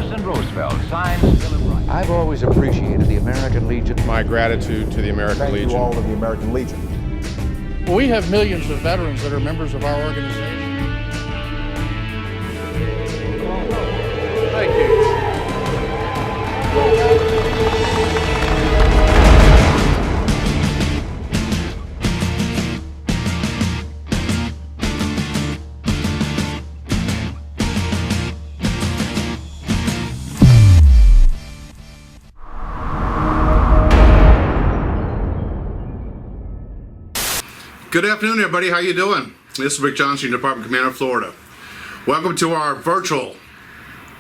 President Roosevelt signs Bill of Rights. I've always appreciated the American Legion. My gratitude to the American Legion. Thank you all of the American Legion. We have millions of veterans that are members of our organization. Thank you. Good afternoon, everybody. How you doing? This is Rick Johnson, Department Commander of Florida. Welcome to our virtual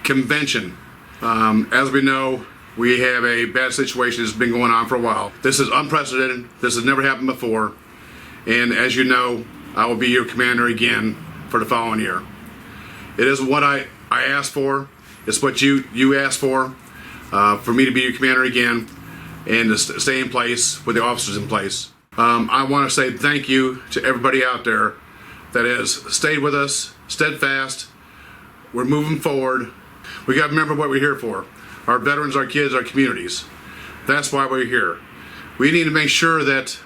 convention. As we know, we have a bad situation that's been going on for a while. This is unprecedented. This has never happened before. And as you know, I will be your commander again for the following year. It isn't what I asked for. It's what you asked for me to be your commander again and to stay in place with the officers in place. I want to say thank you to everybody out there that has stayed with us, steadfast. We're moving forward. We got to remember what we're here for. Our veterans, our kids, our communities. That's why we're here. We need to make sure that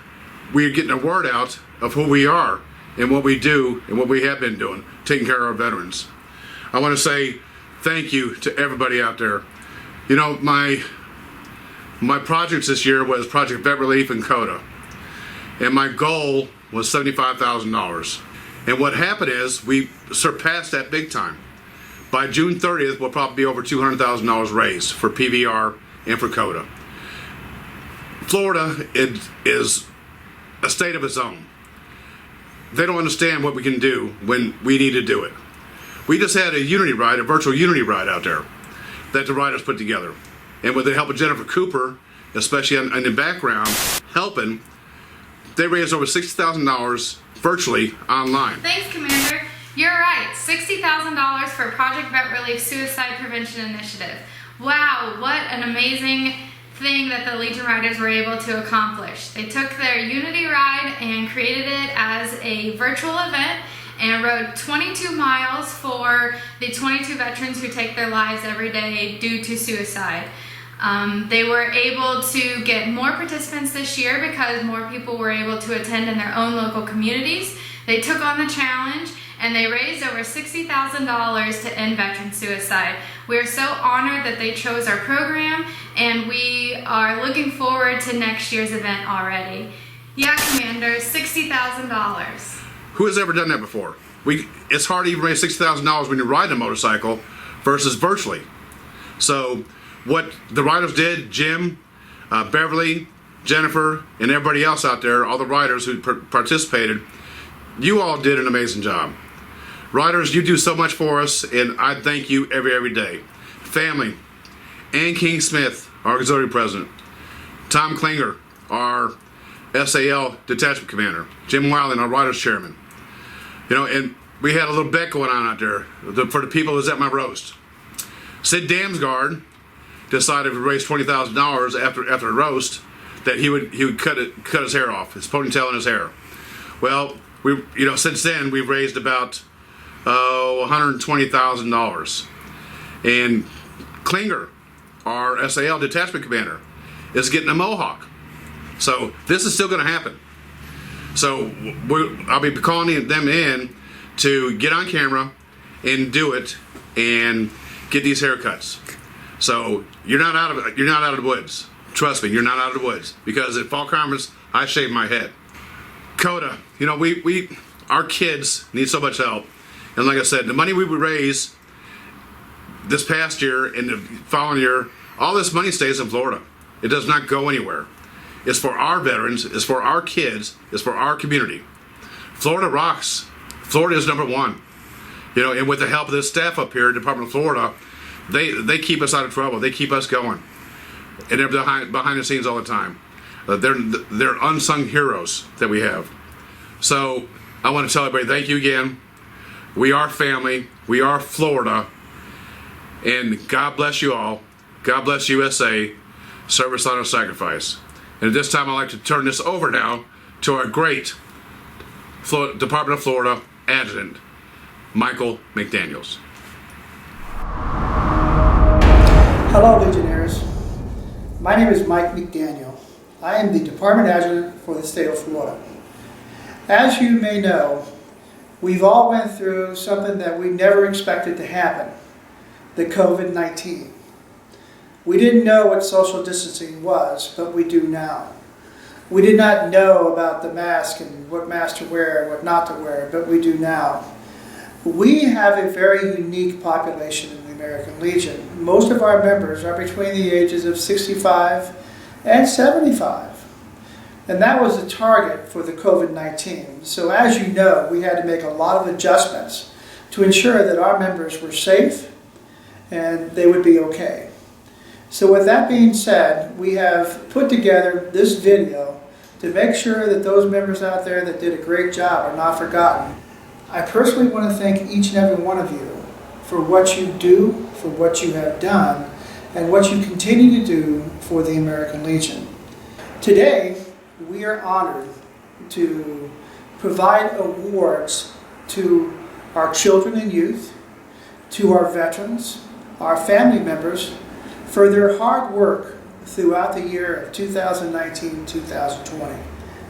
we're getting the word out of who we are and what we do and what we have been doing, taking care of our veterans. I want to say thank you to everybody out there. You know, my projects this year was Project Vet Relief and CODA. And my goal was $75,000. And what happened is we surpassed that big time. By June 30th, we'll probably be over $200,000 raised for PVR and for CODA. Florida is a state of its own. They don't understand what we can do when we need to do it. We just had a unity ride, a virtual unity ride out there that the riders put together. And with the help of Jennifer Cooper, especially in the background, helping, they raised over $60,000 virtually online. Thanks, Commander. You're right. $60,000 for Project Vet Relief Suicide Prevention Initiative. Wow, what an amazing thing that the Legion Riders were able to accomplish. They took their Unity Ride and created it as a virtual event and rode 22 miles for the 22 veterans who take their lives every day due to suicide. They were able to get more participants this year because more people were able to attend in their own local communities. They took on the challenge and they raised over $60,000 to end veteran suicide. We are so honored that they chose our program and we are looking forward to next year's event already. Yeah, Commander, $60,000. Who has ever done that before? It's hard to even raise $60,000 when you're riding a motorcycle versus virtually. So what the riders did, Jim, Beverly, Jennifer, and everybody else out there, all the riders who participated, you all did an amazing job. Riders, you do so much for us, and I thank you every day. Family, Ann King Smith, our auxiliary president, Tom Klinger, our SAL detachment commander, Jim Wiley, our riders chairman. You know, and we had a little bet going on out there for the people who was at my roast. Sid Damsgaard decided to raise $20,000 after a roast that he would cut his hair off, his ponytail and his hair. Well, since then we've raised about $120,000. And Klinger, our SAL detachment commander, is getting a mohawk. So this is still going to happen. So I'll be calling them in to get on camera and do it and get these haircuts. So you're not out of the woods. Trust me, you're not out of the woods, because at fall conference I shaved my head. CODA, you know, our kids need so much help, and like I said, the money we would raise this past year and the following year, all this money stays in Florida. It does not go anywhere. It's for our veterans, it's for our kids, it's for our community. Florida rocks. Florida is number one. You know, and with the help of this staff up here, Department of Florida, they keep us out of trouble. They keep us going, and they're behind the scenes all the time. They're unsung heroes that we have. So I want to tell everybody, thank you again. We are family. We are Florida, and God bless you all. God bless USA. Service, honor, sacrifice. And at this time, I'd like to turn this over now to our great Department of Florida Adjutant, Michael McDaniels. Hello, Legionnaires. My name is Mike McDaniel. I am the Department Adjutant for the state of Florida. As you may know, we've all went through something that we never expected to happen, the COVID-19. We didn't know what social distancing was, but we do now. We did not know about the mask and what mask to wear and what not to wear, but we do now. We have a very unique population in the American Legion. Most of our members are between the ages of 65 and 75. And that was the target for the COVID-19. So as you know, we had to make a lot of adjustments to ensure that our members were safe and they would be okay. So with that being said, we have put together this video to make sure that those members out there that did a great job are not forgotten. I personally want to thank each and every one of you for what you do, for what you have done, and what you continue to do for the American Legion. Today, we are honored to provide awards to our children and youth, to our veterans, our family members, for their hard work throughout the year of 2019-2020.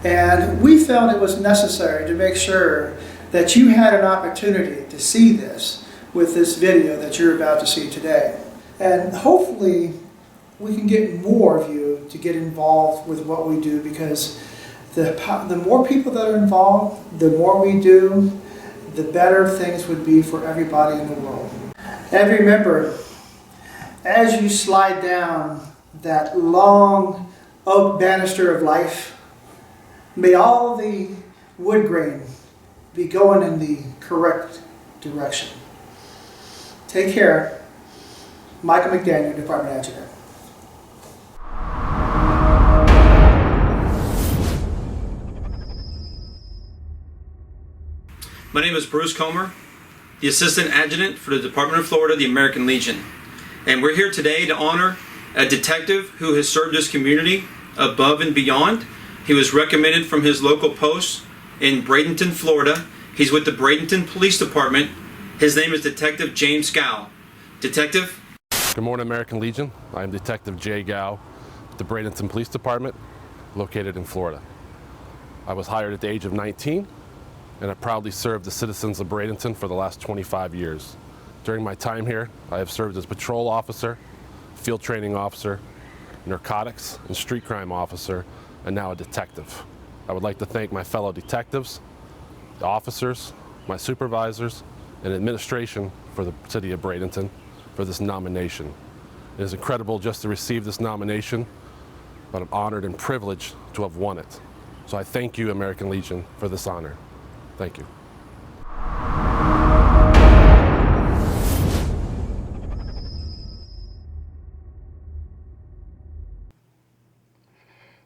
And we felt it was necessary to make sure that you had an opportunity to see this with this video that you're about to see today. And hopefully we can get more of you to get involved with what we do, because the more people that are involved, the more we do, the better things would be for everybody in the world. And remember, as you slide down that long oak banister of life, may all the wood grain be going in the correct direction. Take care. Michael McDaniel, Department Adjutant. My name is Bruce Comer, the Assistant Adjutant for the Department of Florida, the American Legion. And we're here today to honor a detective who has served his community above and beyond. He was recommended from his local post in Bradenton, Florida. He's with the Bradenton Police Department. His name is Detective James Gow. Detective? Good morning, American Legion. I am Detective Jay Gow with the Bradenton Police Department, located in Florida. I was hired at the age of 19, and I proudly served the citizens of Bradenton for the last 25 years. During my time here, I have served as patrol officer, field training officer, narcotics and street crime officer, and now a detective. I would like to thank my fellow detectives, the officers, my supervisors, and administration for the city of Bradenton for this nomination. It is incredible just to receive this nomination, but I'm honored and privileged to have won it. So I thank you, American Legion, for this honor. Thank you.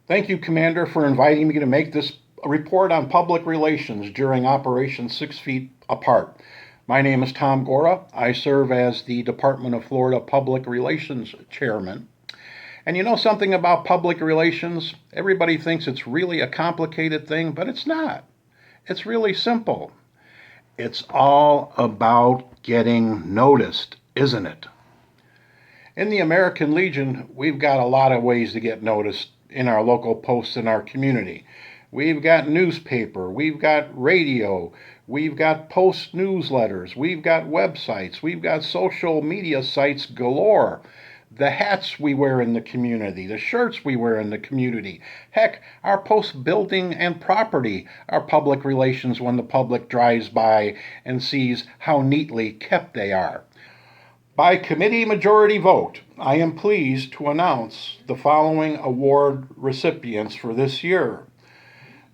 Thank you, Commander, for inviting me to make this report on public relations during Operation 6 Feet Apart. My name is Tom Gora. I serve as the Department of Florida Public Relations Chairman. And you know something about public relations? Everybody thinks it's really a complicated thing, but it's not. It's really simple. It's all about getting noticed, isn't it? In the American Legion, we've got a lot of ways to get noticed in our local posts in our community. We've got newspaper, we've got radio, we've got post newsletters, we've got websites, we've got social media sites galore. The hats we wear in the community, the shirts we wear in the community. Heck, our post building and property are public relations when the public drives by and sees how neatly kept they are. By committee majority vote, I am pleased to announce the following award recipients for this year.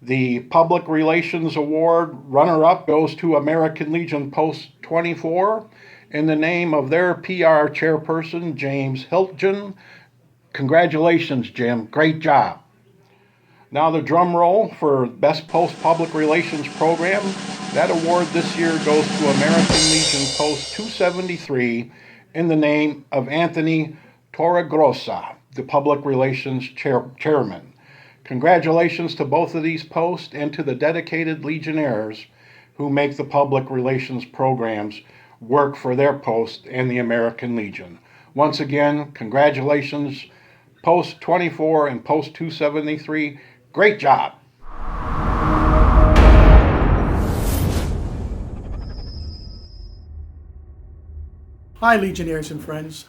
The Public Relations Award runner-up goes to American Legion Post 24 in the name of their PR chairperson, James Hilton. Congratulations, Jim. Great job. Now the drum roll for Best Post Public Relations Program. That award this year goes to American Legion Post 273 in the name of Anthony Torregrossa, the Public Relations Chairman. Congratulations to both of these posts and to the dedicated Legionnaires who make the public relations programs work for their post and the American Legion. Once again, congratulations, Post 24 and Post 273. Great job. Hi, Legionnaires and friends.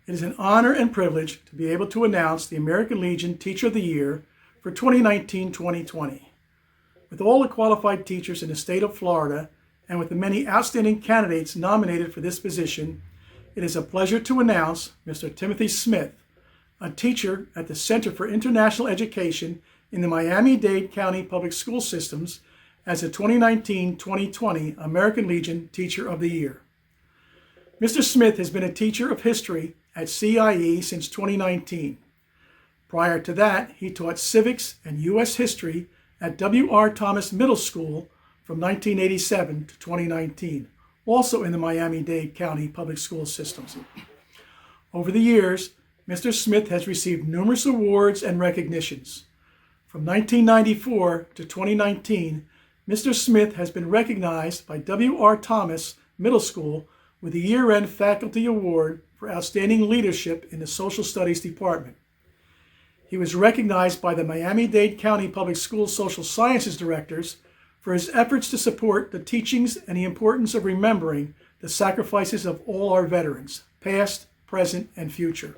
It is an honor and privilege to be able to announce the American Legion Teacher of the Year for 2019-2020. With all the qualified teachers in the state of Florida and with the many outstanding candidates nominated for this position, it is a pleasure to announce Mr. Timothy Smith, a teacher at the Center for International Education in the Miami-Dade County Public School Systems, as the 2019-2020 American Legion Teacher of the Year. Mr. Smith has been a teacher of history at CIE since 2019. Prior to that, he taught civics and U.S. history at W.R. Thomas Middle School from 1987 to 2019, also in the Miami-Dade County Public School Systems. Over the years, Mr. Smith has received numerous awards and recognitions. From 1994 to 2019, Mr. Smith has been recognized by W.R. Thomas Middle School with the Year-End Faculty Award for Outstanding Leadership in the Social Studies Department. He was recognized by the Miami-Dade County Public Schools Social Sciences Directors for his efforts to support the teachings and the importance of remembering the sacrifices of all our veterans, past, present, and future.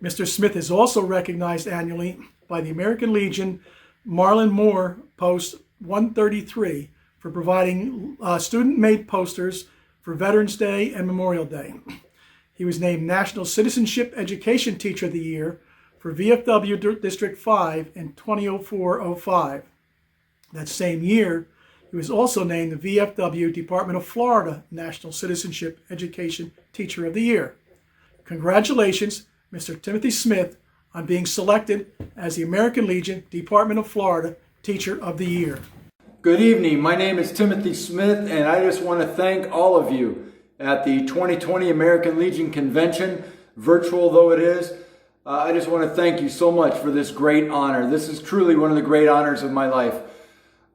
Mr. Smith is also recognized annually by the American Legion Marlon Moore Post 133 for providing student-made posters for Veterans Day and Memorial Day. He was named National Citizenship Education Teacher of the Year for VFW District 5 in 2004-05. That same year, he was also named the VFW Department of Florida National Citizenship Education Teacher of the Year. Congratulations, Mr. Timothy Smith, on being selected as the American Legion Department of Florida Teacher of the Year. Good evening. My name is Timothy Smith, and I just want to thank all of you at the 2020 American Legion Convention, virtual though it is. I just want to thank you so much for this great honor. This is truly one of the great honors of my life.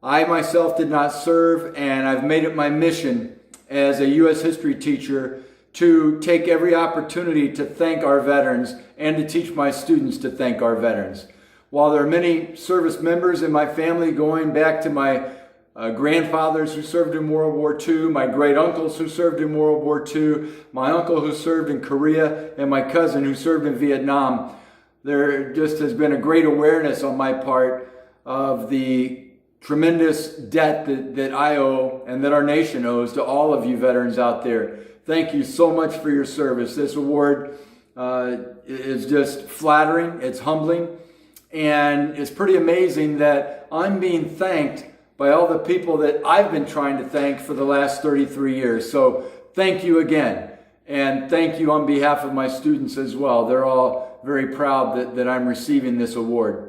I myself did not serve, and I've made it my mission as a U.S. history teacher to take every opportunity to thank our veterans and to teach my students to thank our veterans. While there are many service members in my family, going back to my grandfathers who served in World War II, my great uncles who served in World War II, my uncle who served in Korea, and my cousin who served in Vietnam, there just has been a great awareness on my part of the tremendous debt that I owe and that our nation owes to all of you veterans out there. Thank you so much for your service. This award is just flattering, it's humbling, and it's pretty amazing that I'm being thanked by all the people that I've been trying to thank for the last 33 years. So thank you again. And thank you on behalf of my students as well. They're all very proud that I'm receiving this award.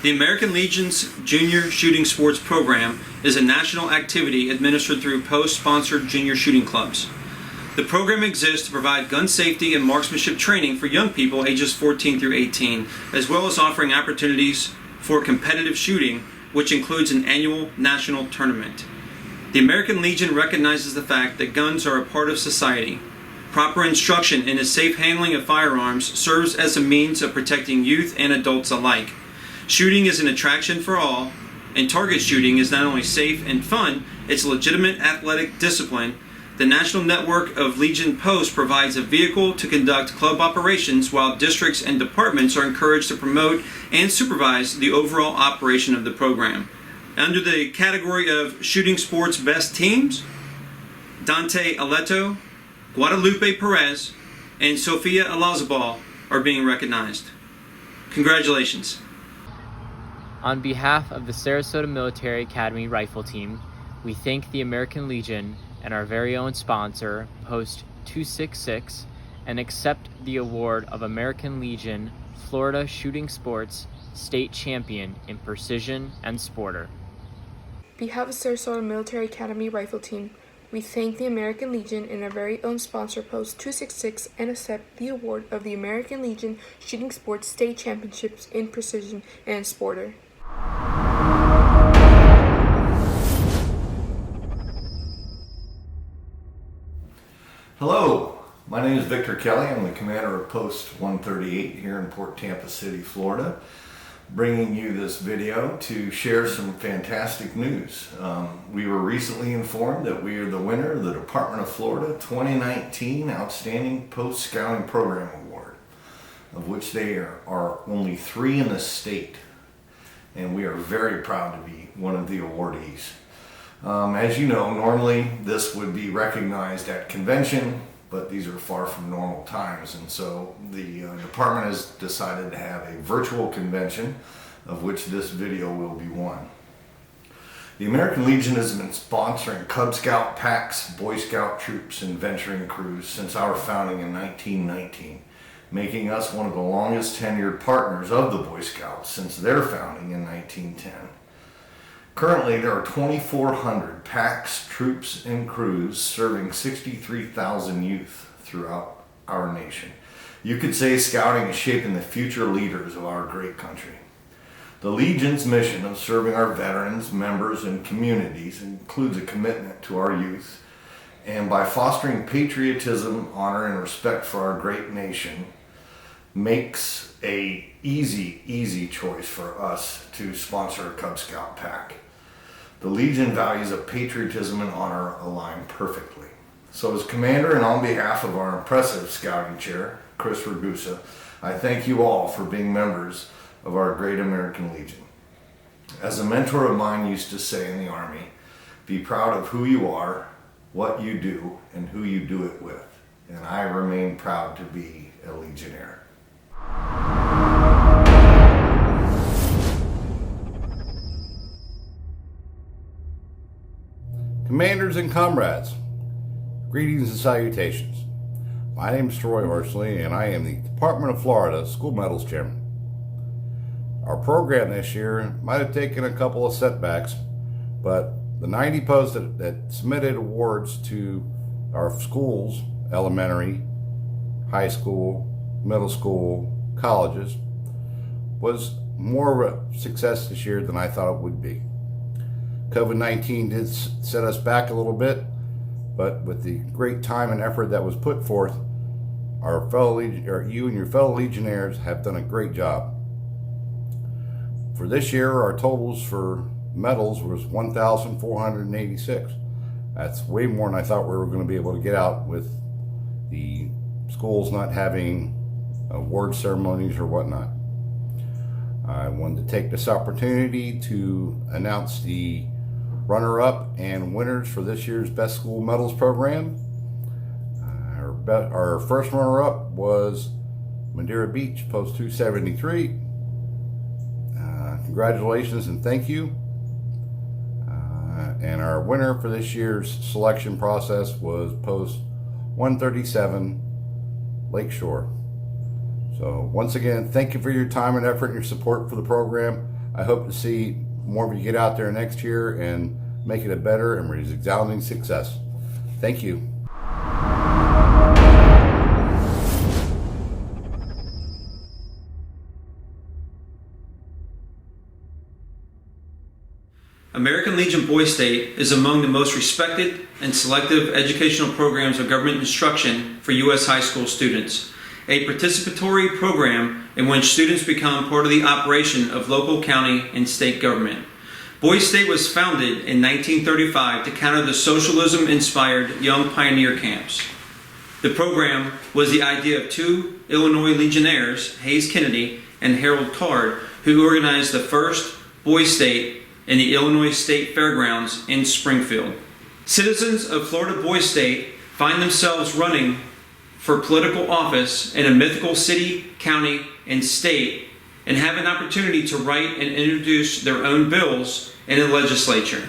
The American Legion's Junior Shooting Sports Program is a national activity administered through Post-sponsored junior shooting clubs. The program exists to provide gun safety and marksmanship training for young people ages 14 through 18, as well as offering opportunities for competitive shooting, which includes an annual national tournament. The American Legion recognizes the fact that guns are a part of society. Proper instruction in the safe handling of firearms serves as a means of protecting youth and adults alike. Shooting is an attraction for all, and target shooting is not only safe and fun, it's a legitimate athletic discipline. The National Network of Legion Posts provides a vehicle to conduct club operations, while districts and departments are encouraged to promote and supervise the overall operation of the program. Under the category of shooting sports best teams, Dante Aleto, Guadalupe Perez, and Sofia Alazabal are being recognized. Congratulations. On behalf of the Sarasota Military Academy Rifle Team, we thank the American Legion and our very own sponsor, Post 266, and accept the award of American Legion Florida Shooting Sports State Champion in Precision and Sporter. On behalf of Sarasota Military Academy Rifle Team, we thank the American Legion and our very own sponsor, Post 266, and accept the award of the American Legion Shooting Sports State Championships in Precision and Sporter. Hello, my name is Victor Kelly. I'm the commander of Post 138 here in Port Tampa City, Florida, bringing you this video to share some fantastic news. We were recently informed that we are the winner of the Department of Florida 2019 Outstanding Post Scouting Program Award, of which there are only 3 in the state, and we are very proud to be one of the awardees. As you know, normally this would be recognized at convention, but these are far from normal times, and so the department has decided to have a virtual convention, of which this video will be one. The American Legion has been sponsoring Cub Scout packs, Boy Scout troops, and venturing crews since our founding in 1919, making us one of the longest tenured partners of the Boy Scouts since their founding in 1910. Currently, there are 2,400 packs, troops, and crews serving 63,000 youth throughout our nation. You could say scouting is shaping the future leaders of our great country. The Legion's mission of serving our veterans, members, and communities includes a commitment to our youth, and by fostering patriotism, honor, and respect for our great nation, makes a easy choice for us to sponsor a Cub Scout pack. The Legion values of patriotism and honor align perfectly. So as commander and on behalf of our impressive scouting chair, Chris Ragusa, I thank you all for being members of our great American Legion. As a mentor of mine used to say in the Army, be proud of who you are, what you do, and who you do it with. And I remain proud to be a Legionnaire. Commanders and comrades, greetings and salutations. My name is Troy Horsley, and I am the Department of Florida School Medals Chairman. Our program this year might have taken a couple of setbacks, but the 90 posts that submitted awards to our schools, elementary, high school, middle school, colleges, was more of a success this year than I thought it would be. COVID-19 did set us back a little bit, but with the great time and effort that was put forth, you and your fellow Legionnaires have done a great job. For this year, our totals for medals was 1,486. That's way more than I thought we were going to be able to get out with the schools not having award ceremonies or whatnot. I wanted to take this opportunity to announce the runner-up and winners for this year's Best School Medals program. Our first runner-up was Madeira Beach, Post 273. Congratulations and thank you. And our winner for this year's selection process was Post 137, Lakeshore. So once again, thank you for your time and effort and your support for the program. I hope to see more of you get out there next year and make it a better and resounding success. Thank you. American Legion Boy State is among the most respected and selective educational programs of government instruction for U.S. high school students. A participatory program in which students become part of the operation of local, county, and state government. Boy State was founded in 1935 to counter the socialism-inspired young pioneer camps. The program was the idea of 2 Illinois Legionnaires, Hayes Kennedy and Harold Card, who organized the first Boy State in the Illinois State Fairgrounds in Springfield. Citizens of Florida Boy State find themselves running for political office in a mythical city, county, and state, and have an opportunity to write and introduce their own bills in the legislature.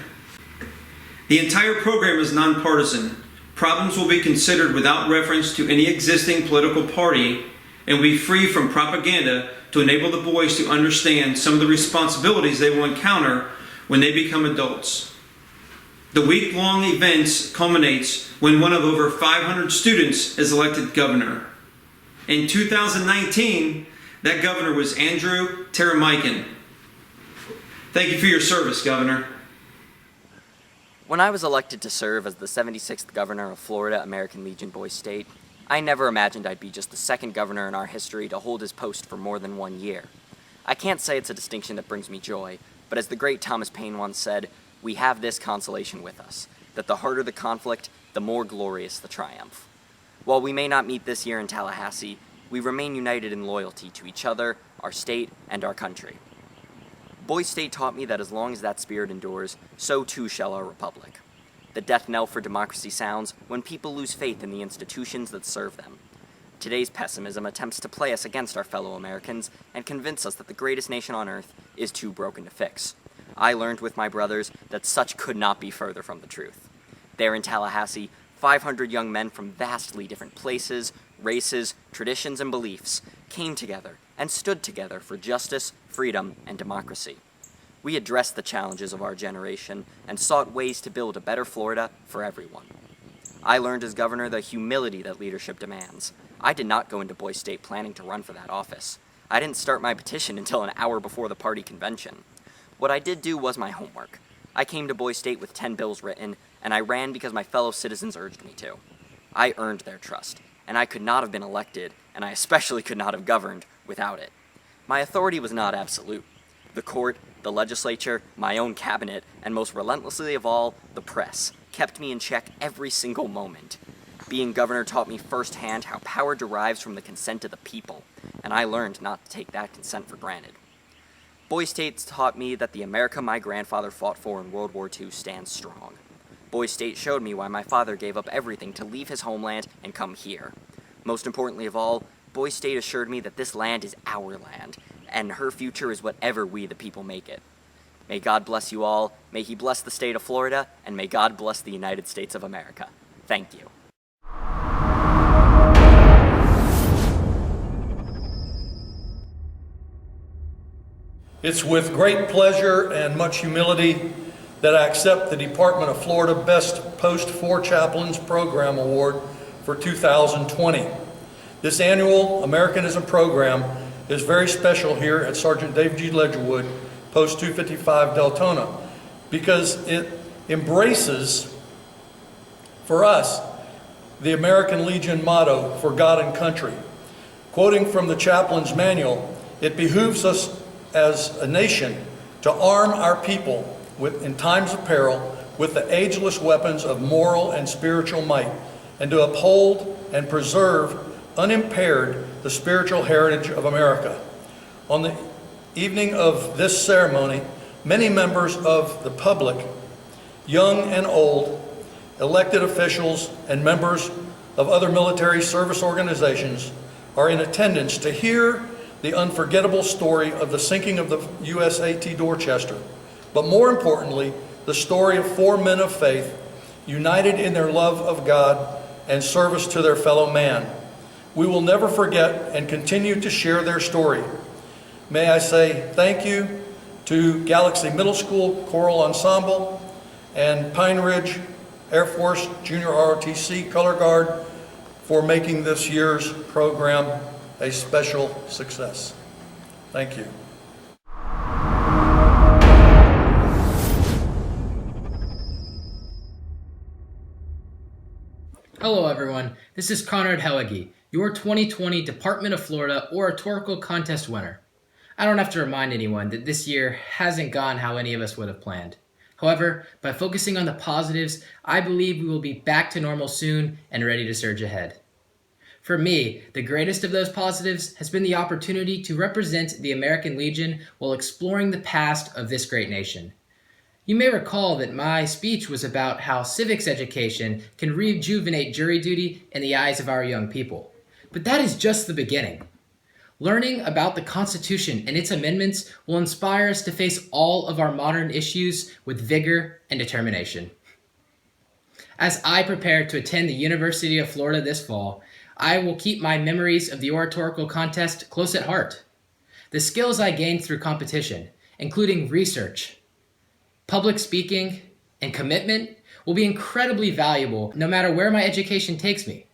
The entire program is nonpartisan. Problems will be considered without reference to any existing political party and will be free from propaganda to enable the boys to understand some of the responsibilities they will encounter when they become adults. The week-long events culminates when one of over 500 students is elected governor. In 2019, that governor was Andrew Teramican. Thank you for your service, Governor. When I was elected to serve as the 76th governor of Florida American Legion Boys State, I never imagined I'd be just the second governor in our history to hold his post for more than 1 year. I can't say it's a distinction that brings me joy, but as the great Thomas Paine once said, we have this consolation with us, that the harder the conflict, the more glorious the triumph. While we may not meet this year in Tallahassee, we remain united in loyalty to each other, our state, and our country. Boys State taught me that as long as that spirit endures, so too shall our republic. The death knell for democracy sounds when people lose faith in the institutions that serve them. Today's pessimism attempts to play us against our fellow Americans and convince us that the greatest nation on earth is too broken to fix. I learned with my brothers that such could not be further from the truth. There in Tallahassee, 500 young men from vastly different places, races, traditions, and beliefs came together and stood together for justice, freedom, and democracy. We addressed the challenges of our generation and sought ways to build a better Florida for everyone. I learned as governor the humility that leadership demands. I did not go into Boys State planning to run for that office. I didn't start my petition until an hour before the party convention. What I did do was my homework. I came to Boys State with 10 bills written, and I ran because my fellow citizens urged me to. I earned their trust, and I could not have been elected, and I especially could not have governed without it. My authority was not absolute. The court, the legislature, my own cabinet, and most relentlessly of all, the press, kept me in check every single moment. Being governor taught me firsthand how power derives from the consent of the people, and I learned not to take that consent for granted. Boys State taught me that the America my grandfather fought for in World War II stands strong. Boys State showed me why my father gave up everything to leave his homeland and come here. Most importantly of all, Boys State assured me that this land is our land, and her future is whatever we the people make it. May God bless you all, may He bless the state of Florida, and may God bless the United States of America. Thank you. It's with great pleasure and much humility that I accept the Department of Florida Best Post 4 Chaplains Program Award for 2020. This annual Americanism program is very special here at Sergeant Dave G. Ledgerwood, Post 255 Deltona, because it embraces, for us, the American Legion motto, for God and country. Quoting from the Chaplains Manual, it behooves us as a nation to arm our people in times of peril with the ageless weapons of moral and spiritual might, and to uphold and preserve unimpaired the spiritual heritage of America. On the evening of this ceremony, many members of the public, young and old, elected officials, and members of other military service organizations are in attendance to hear the unforgettable story of the sinking of the USAT Dorchester, but more importantly, the story of 4 men of faith united in their love of God and service to their fellow man. We will never forget and continue to share their story. May I say thank you to Galaxy Middle School Choral Ensemble and Pine Ridge Air Force Junior ROTC Color Guard for making this year's program a special success. Thank you. Hello everyone, this is Conrad Hellige, your 2020 Department of Florida Oratorical Contest winner. I don't have to remind anyone that this year hasn't gone how any of us would have planned. However, by focusing on the positives, I believe we will be back to normal soon and ready to surge ahead. For me, the greatest of those positives has been the opportunity to represent the American Legion while exploring the past of this great nation. You may recall that my speech was about how civics education can rejuvenate jury duty in the eyes of our young people. But that is just the beginning. Learning about the Constitution and its amendments will inspire us to face all of our modern issues with vigor and determination. As I prepare to attend the University of Florida this fall, I will keep my memories of the Oratorical contest close at heart. The skills I gained through competition, including research, public speaking, and commitment, will be incredibly valuable no matter where my education takes me.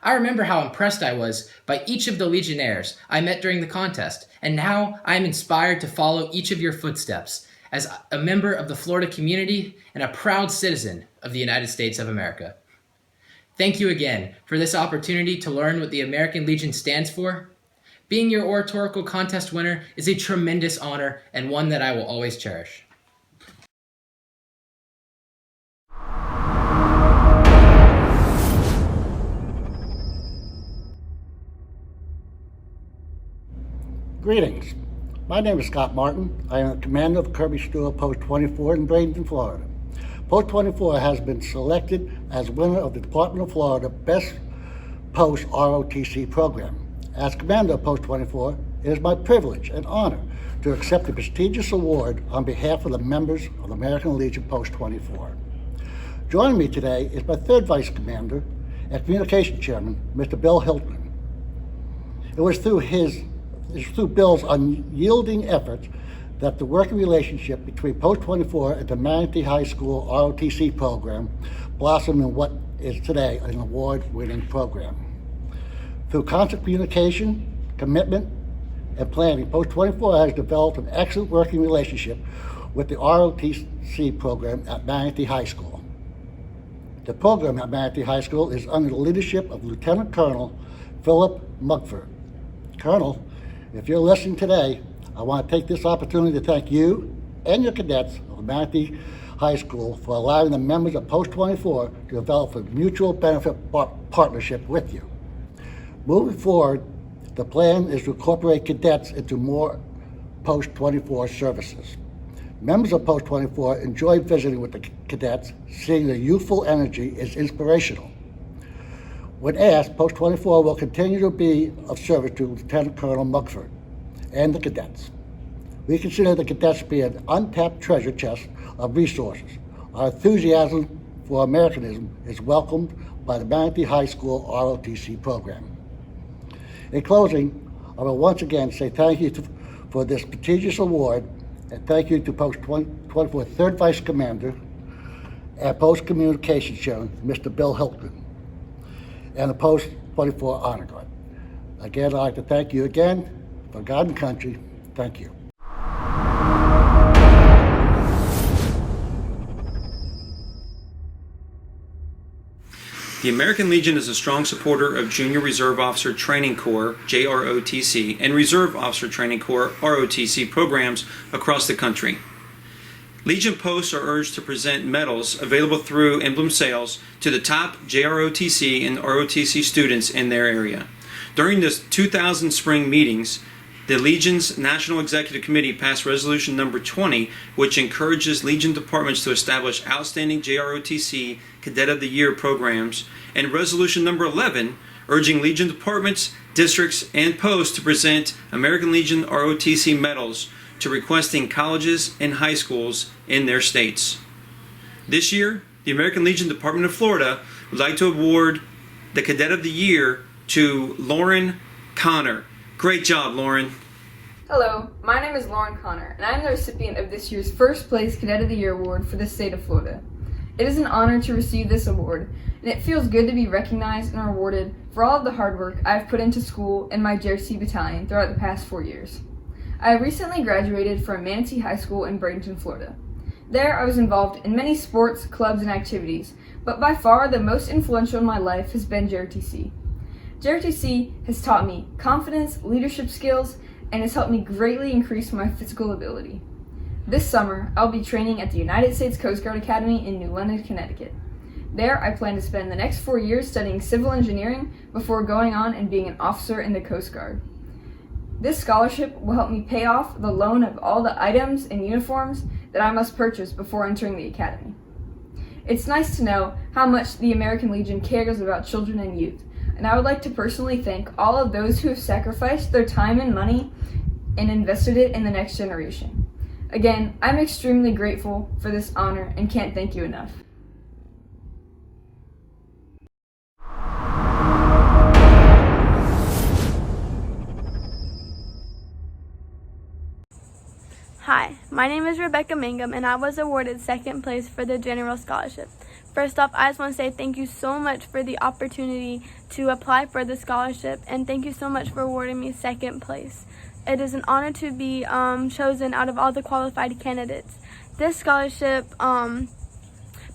I remember how impressed I was by each of the Legionnaires I met during the contest, and now I am inspired to follow each of your footsteps as a member of the Florida community and a proud citizen of the United States of America. Thank you again for this opportunity to learn what the American Legion stands for. Being your oratorical contest winner is a tremendous honor and one that I will always cherish. Greetings. My name is Scott Martin. I am the commander of Kirby Stewart Post 24 in Bradenton, Florida. Post 24 has been selected as winner of the Department of Florida Best Post ROTC program. As commander of Post 24, it is my privilege and honor to accept the prestigious award on behalf of the members of the American Legion Post 24. Joining me today is my third vice commander and communication chairman, Mr. Bill Hiltman. It was through Bill's unyielding efforts that the working relationship between Post 24 and the Manatee High School ROTC program blossomed in what is today an award-winning program. Through constant communication, commitment, and planning, Post 24 has developed an excellent working relationship with the ROTC program at Manatee High School. The program at Manatee High School is under the leadership of Lieutenant Colonel Philip Mugford. Colonel, if you're listening today, I want to take this opportunity to thank you and your cadets of Manatee High School for allowing the members of Post 24 to develop a mutual benefit partnership with you. Moving forward, the plan is to incorporate cadets into more Post 24 services. Members of Post 24 enjoy visiting with the cadets, seeing their youthful energy is inspirational. When asked, Post 24 will continue to be of service to Lieutenant Colonel Mugford and the cadets. We consider the cadets to be an untapped treasure chest of resources. Our enthusiasm for Americanism is welcomed by the Manatee High School ROTC program. In closing, I will once again say thank you for this prestigious award, and thank you to Post 24 Third Vice Commander and Post Communications Chairman, Mr. Bill Hilton, and the Post 24 Honor Guard. Again, I'd like to thank you again for God and country. Thank you. The American Legion is a strong supporter of Junior Reserve Officer Training Corps, JROTC, and Reserve Officer Training Corps, ROTC programs across the country. Legion posts are urged to present medals available through emblem sales to the top JROTC and ROTC students in their area. During the 2000 spring meetings, the Legion's National Executive Committee passed Resolution Number 20, which encourages Legion departments to establish outstanding JROTC Cadet of the Year programs, and Resolution Number 11, urging Legion departments, districts, and posts to present American Legion ROTC medals to requesting colleges and high schools in their states. This year, the American Legion Department of Florida would like to award the Cadet of the Year to Lauren Connor. Great job, Lauren. Hello, my name is Lauren Connor, and I am the recipient of this year's First Place Cadet of the Year award for the state of Florida. It is an honor to receive this award, and it feels good to be recognized and rewarded for all of the hard work I have put into school and my JRC battalion throughout the past 4 years. I recently graduated from Manatee High School in Bradenton, Florida. There, I was involved in many sports, clubs, and activities, but by far the most influential in my life has been JRTC. JRTC has taught me confidence, leadership skills, and has helped me greatly increase my physical ability. This summer, I'll be training at the United States Coast Guard Academy in New London, Connecticut. There, I plan to spend the next 4 years studying civil engineering before going on and being an officer in the Coast Guard. This scholarship will help me pay off the loan of all the items and uniforms that I must purchase before entering the academy. It's nice to know how much the American Legion cares about children and youth, and I would like to personally thank all of those who have sacrificed their time and money and invested it in the next generation. Again, I'm extremely grateful for this honor and can't thank you enough. Hi, my name is Rebecca Mangum, and I was awarded second place for the General Scholarship. First off, I just want to say thank you so much for the opportunity to apply for the scholarship, and thank you so much for awarding me second place. it is an honor to be chosen out of all the qualified candidates. This scholarship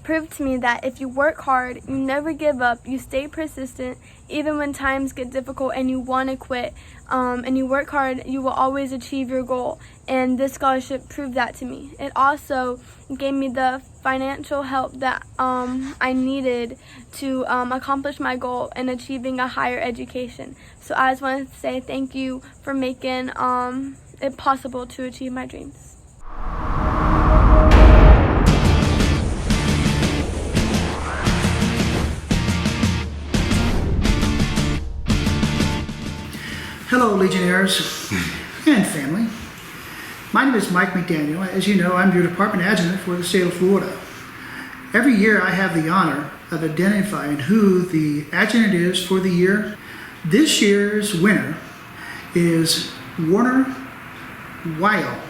proved to me that if you work hard, you never give up, you stay persistent, even when times get difficult and you want to quit, and you work hard, you will always achieve your goal. And this scholarship proved that to me. It also gave me the financial help that I needed to accomplish my goal in achieving a higher education. So I just want to say thank you for making it possible to achieve my dreams. Hello, Legionnaires and family. My name is Mike McDaniel. As you know, I'm your department adjutant for the state of Florida. Every year I have the honor of identifying who the adjutant is for the year. This year's winner is Warner Weil,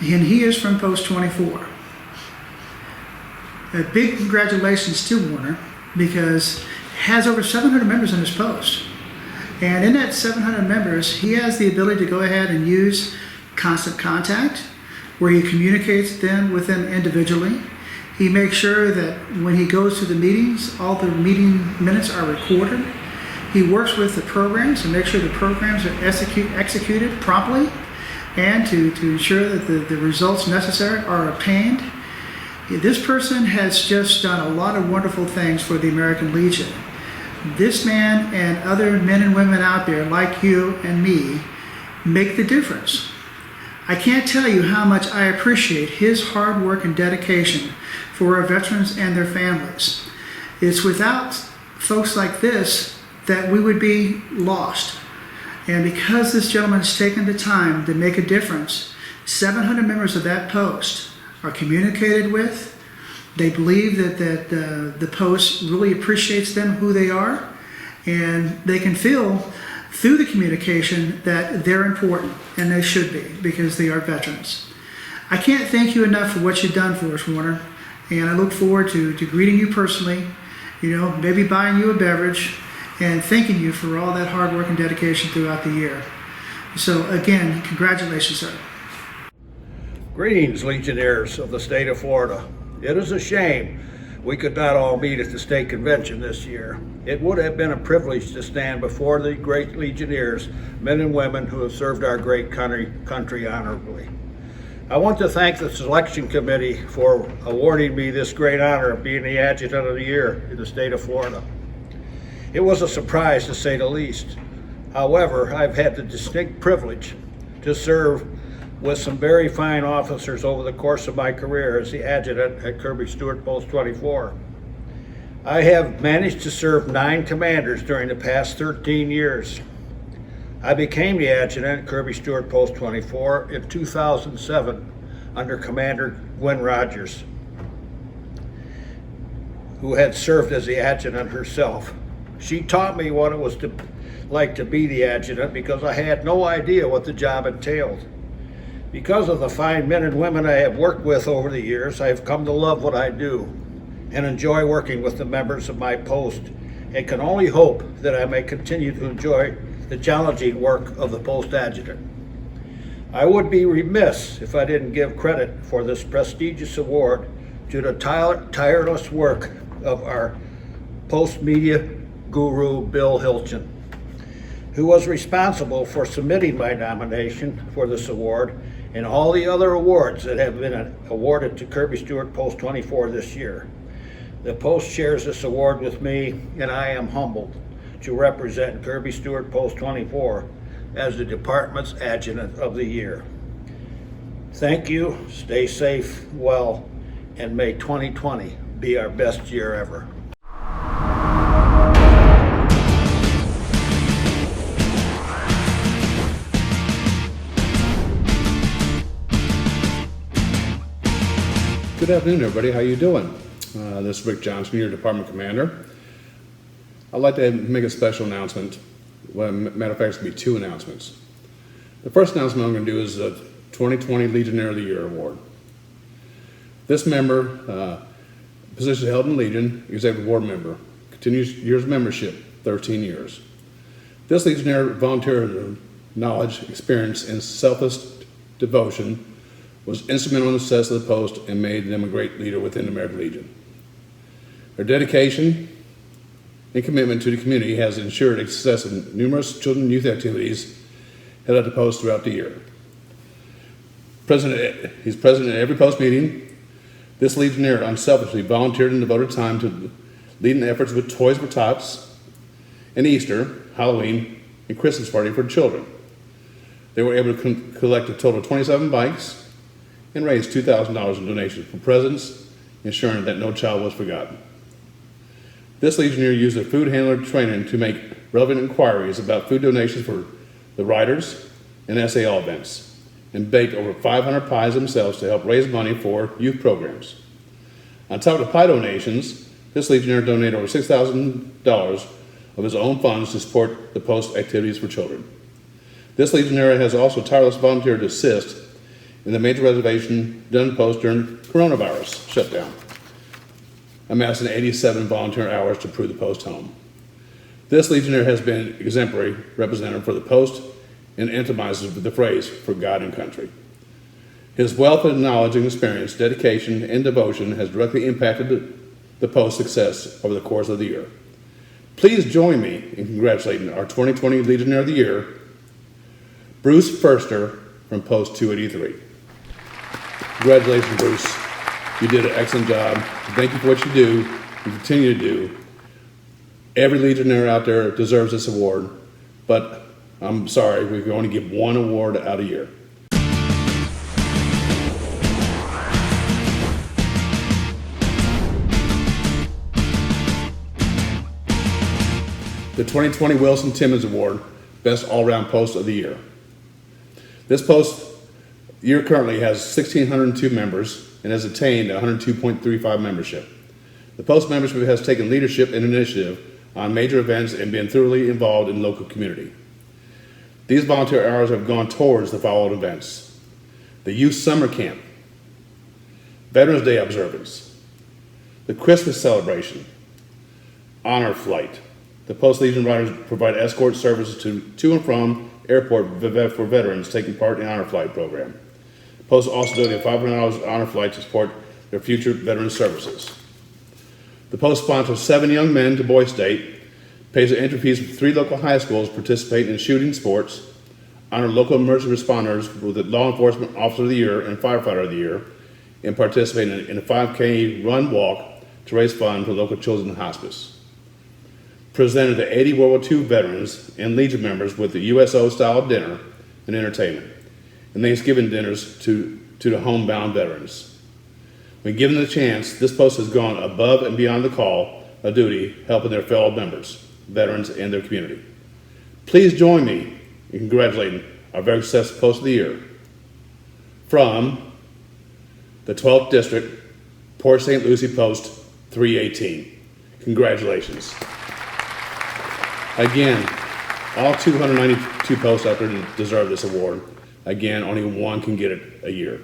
and he is from Post 24. A big congratulations to Warner, because he has over 700 members in his post. And in that 700 members, he has the ability to go ahead and use constant contact, where he communicates with them individually. He makes sure that when he goes to the meetings, all the meeting minutes are recorded. He works with the programs to make sure the programs are executed promptly, and to ensure that the results necessary are obtained. This person has just done a lot of wonderful things for the American Legion. This man and other men and women out there like you and me make the difference. I can't tell you how much I appreciate his hard work and dedication for our veterans and their families. It's without folks like this that we would be lost. And because this gentleman has taken the time to make a difference, 700 members of that post are communicated with. They believe that the post really appreciates them, who they are, and they can feel through the communication that they're important, and they should be, because they are veterans. I can't thank you enough for what you've done for us, Warner, and I look forward to greeting you personally, maybe buying you a beverage, and thanking you for all that hard work and dedication throughout the year. So again, congratulations, sir. Greetings, Legionnaires of the state of Florida. It is a shame we could not all meet at the state convention this year. It would have been a privilege to stand before the great Legionnaires, men and women who have served our great country honorably. I want to thank the selection committee for awarding me this great honor of being the Adjutant of the Year in the state of Florida. It was a surprise, to say the least. However, I've had the distinct privilege to serve with some very fine officers over the course of my career as the adjutant at Kirby Stewart Post 24. I have managed to serve 9 commanders during the past 13 years. I became the adjutant at Kirby Stewart Post 24 in 2007 under Commander Gwen Rogers, who had served as the adjutant herself. She taught me what it was like to be the adjutant, because I had no idea what the job entailed. Because of the fine men and women I have worked with over the years, I have come to love what I do and enjoy working with the members of my post, and can only hope that I may continue to enjoy the challenging work of the post adjutant. I would be remiss if I didn't give credit for this prestigious award to the tireless work of our post media guru, Bill Hilton, who was responsible for submitting my nomination for this award and all the other awards that have been awarded to Kirby Stewart Post 24 this year. The Post shares this award with me, and I am humbled to represent Kirby Stewart Post 24 as the department's Adjutant of the Year. Thank you, stay safe, well, and may 2020 be our best year ever. Good afternoon, everybody. How you doing? This is Rick Johnson, your department commander. I'd like to make a special announcement. Well, matter of fact, it's going to be 2 announcements. The first announcement I'm going to do is the 2020 Legionnaire of the Year Award. This member, position held in Legion, executive board member, continues years of membership, 13 years. This Legionnaire volunteerism knowledge, experience, and selfless devotion was instrumental in the success of the post and made them a great leader within the American Legion. Their dedication and commitment to the community has ensured the success of numerous children and youth activities held at the post throughout the year. He's present at every post meeting. This Legionnaire unselfishly volunteered and devoted time to leading efforts with Toys for Tots and Easter, Halloween, and Christmas party for children. They were able to collect a total of 27 bikes and raise $2,000 in donations for presents, ensuring that no child was forgotten. This Legionnaire used their food handler training to make relevant inquiries about food donations for the riders and SAL events, and baked over 500 pies themselves to help raise money for youth programs. On top of the pie donations, this Legionnaire donated over $6,000 of his own funds to support the post activities for children. This Legionnaire has also tirelessly volunteered to assist in the major reservation done post during coronavirus shutdown, amassing 87 volunteer hours to prove the post home. This Legionnaire has been exemplary representative for the post and epitomizes the phrase for God and country. His wealth of knowledge and experience, dedication, and devotion has directly impacted the post's success over the course of the year. Please join me in congratulating our 2020 Legionnaire of the Year, Bruce Furster from Post 283. Congratulations, Bruce. You did an excellent job. Thank you for what you do and continue to do. Every Legionnaire out there deserves this award, but I'm sorry, we can only give one award out a year. The 2020 Wilson Timmons Award, Best All-Around Post of the Year. This post year currently has 1,602 members and has attained 102.35 membership. The post membership has taken leadership and initiative on major events and been thoroughly involved in the local community. These volunteer hours have gone towards the following events: the Youth Summer Camp, Veterans Day Observance, the Christmas Celebration, Honor Flight. The Post Legion Riders provide escort services to and from airport for veterans taking part in the Honor Flight program. The Post also donated $500 Honor Flight to support their future veteran services. The Post sponsors 7 young men to Boy State, pays the entry fees for 3 local high schools participating in shooting sports, honor local emergency responders with the Law Enforcement Officer of the Year and Firefighter of the Year, and participate in a 5K run walk to raise funds for local children's hospice. Presented to 80 World War II veterans and Legion members with the USO-style dinner and entertainment, and Thanksgiving dinners to the homebound veterans. When given the chance, this post has gone above and beyond the call of duty, helping their fellow members, veterans, and their community. Please join me in congratulating our very successful Post of the Year from the 12th District, Port St. Lucie Post 318. Congratulations. Again, all 292 posts out there deserve this award. Again, only one can get it a year.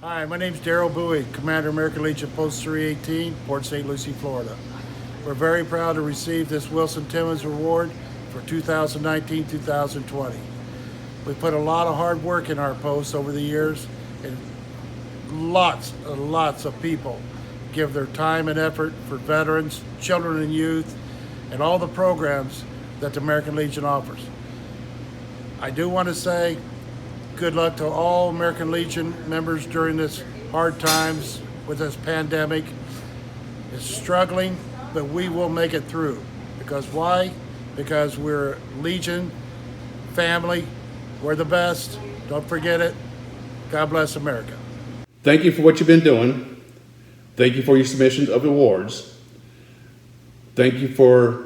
Hi, my name's Daryl Bowie, Commander American Legion Post 318, Port St. Lucie, Florida. We're very proud to receive this Wilson Timmons Award for 2019-2020. We put a lot of hard work in our posts over the years, and lots of people give their time and effort for veterans, children and youth, and all the programs that the American Legion offers. I do want to say good luck to all American Legion members during this hard times with this pandemic. It's struggling, but we will make it through. Because why? Because we're Legion, family, we're the best. Don't forget it. God bless America. Thank you for what you've been doing. Thank you for your submissions of awards. Thank you for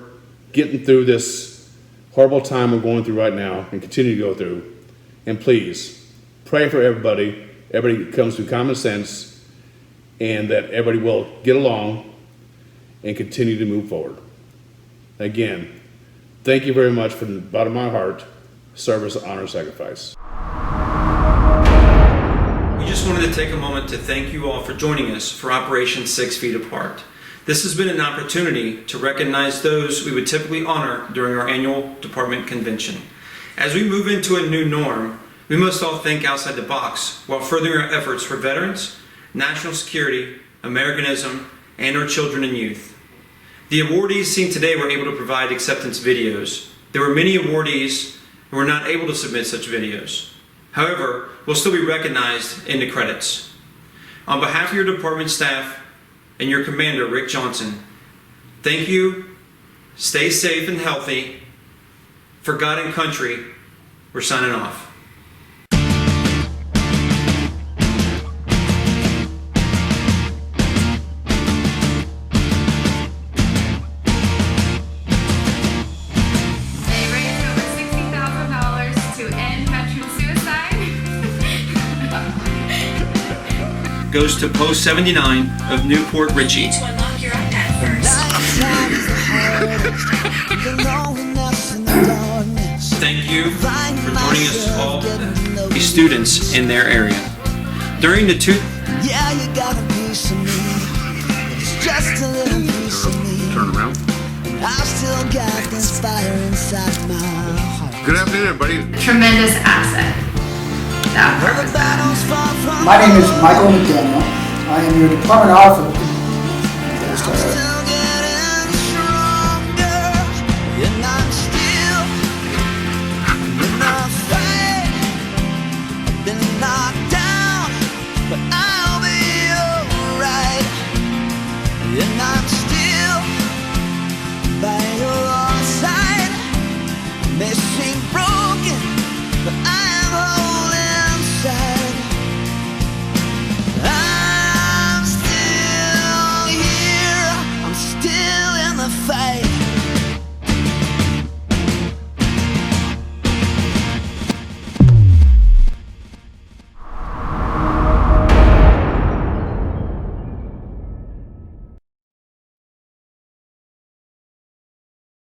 getting through this horrible time we're going through right now and continue to go through. And please, pray for everybody. Everybody comes to common sense and that everybody will get along and continue to move forward. Again, thank you very much from the bottom of my heart. Service, honor, sacrifice. We just wanted to take a moment to thank you all for joining us for Operation 6 Feet Apart. This has been an opportunity to recognize those we would typically honor during our annual department convention. As we move into a new norm, we must all think outside the box while furthering our efforts for veterans, national security, Americanism, and our children and youth. The awardees seen today were able to provide acceptance videos. There were many awardees who were not able to submit such videos. However, will still be recognized in the credits. On behalf of your department staff and your commander, Rick Johnson, thank you, stay safe and healthy. For God and country, we're signing off. They raised over $60,000 to end veteran suicide. Goes to Post 79 of Newport Richey. Thank you for joining us all, the students in their area. During the Turn around. Good afternoon, everybody. Tremendous asset. My name is Michael McDaniel. I am your department officer. Been knocked